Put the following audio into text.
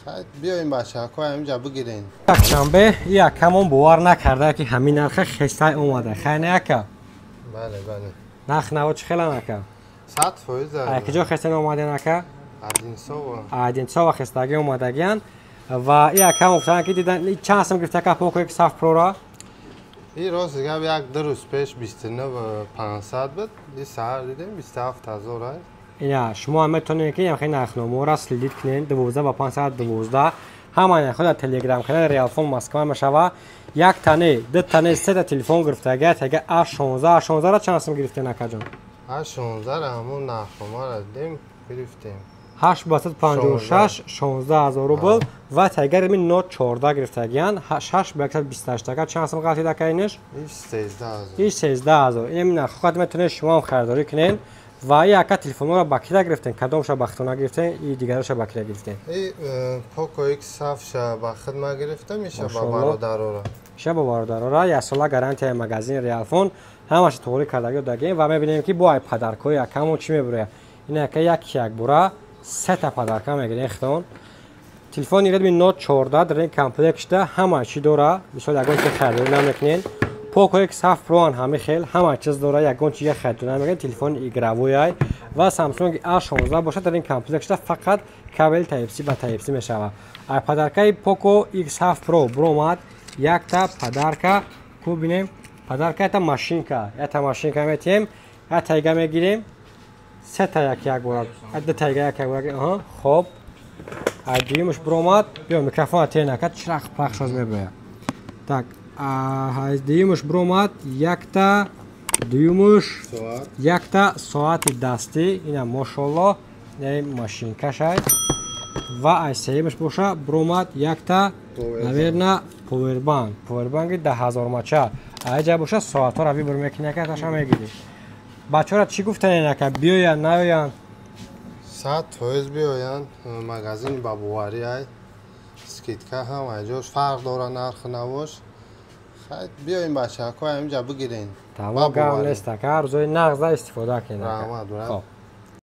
خیلی بیاین بچه ها اینجا بگیرین. یکشنبه یکمون باور نکرده که همین نرخ خسته اومده. خیلی نکه. بله بله. نرخ نوا چه خیلی نکه. 100% داره. کجا خسته اومده نکه؟ آدینسا و خستگی اومدگیان و یکم افتادن که دیدن چند سم گرفته که پوکو یک صف پرو را؟ این راست دیگه یک دو روز پیش 29 و 500 بود. این سهر دیدیم 27000 است. اینا شما هم میتونید که خیلی نرخنامه را سلیت کنین 12 و 512 همان خود تلگرام کانال ریالفون مسکو میشوه یک تنه دو تنه سه تا تلفن گرفته اگه A16 را چند سم گرفته نکجان؟ A16 همون نرخنامه را دیدیم گرفتیم 856 16000 روبل و تگر می نوت 14 گرفتگیان 6 به 128 تا چند سم قاطی دکاینش 13000 این نرخ خود میتونه شما هم خریداری کنین و یک تلفن رو با کی گرفتین کدومش با خودتون گرفتین این دیگرش با کی گرفتین این پوکو ایکس 7 با خود ما گرفتم میشه با برادرا میشه با برادرا یا سال گارانتی مغازین ریالفون همش طوری کردگی دادیم و میبینیم که با پدرکو یکمو چی میبره اینه که یک برا سه تا پدرکا میگیرین خودتون تلفن ریدمی نوت 14 در این کامپلکس ده همه چی داره مثلا اگه که خریداری نمیکنین پوکو ایکس 7 پرو همه خیل همه چیز داره یگون چیه خریداری نمیکنین تلفن ایگراوی و سامسونگ A16 باشه در این کامپلکس ده فقط کابل تایپ سی با تایپ سی میشوه پدرکای پوکو ایکس 7 پرو برومات یک تا پدرکا کو ببینیم پدرکا تا ماشینکا یا تا ماشینکا میتیم یا تایگا میگیریم سه تا یک بار دو تا یک بار خب دیمش برومات بیا میکروفون تی نکرد چرخ پخش از میبره так دیمش برومات یک تا دیمش یک تا ساعت دستی اینا ماشاءالله این ماشین کشای و ایسیمش باشه برومات یک تا наверное پاوربانک 10000 ماچا ایجا باشه ساعت ها روی برمی کنه که تاشا میگیری بچه‌ها چی گفتن اینا که بیاین نیاین 100% بیاین مغازین بابواری های اسکیتکا هم اینجاش فرق داره نرخ نواش خیلی بیاین بچه ها اینجا بگیرین تمام گام نیست که هر روزای نقض استفاده کنین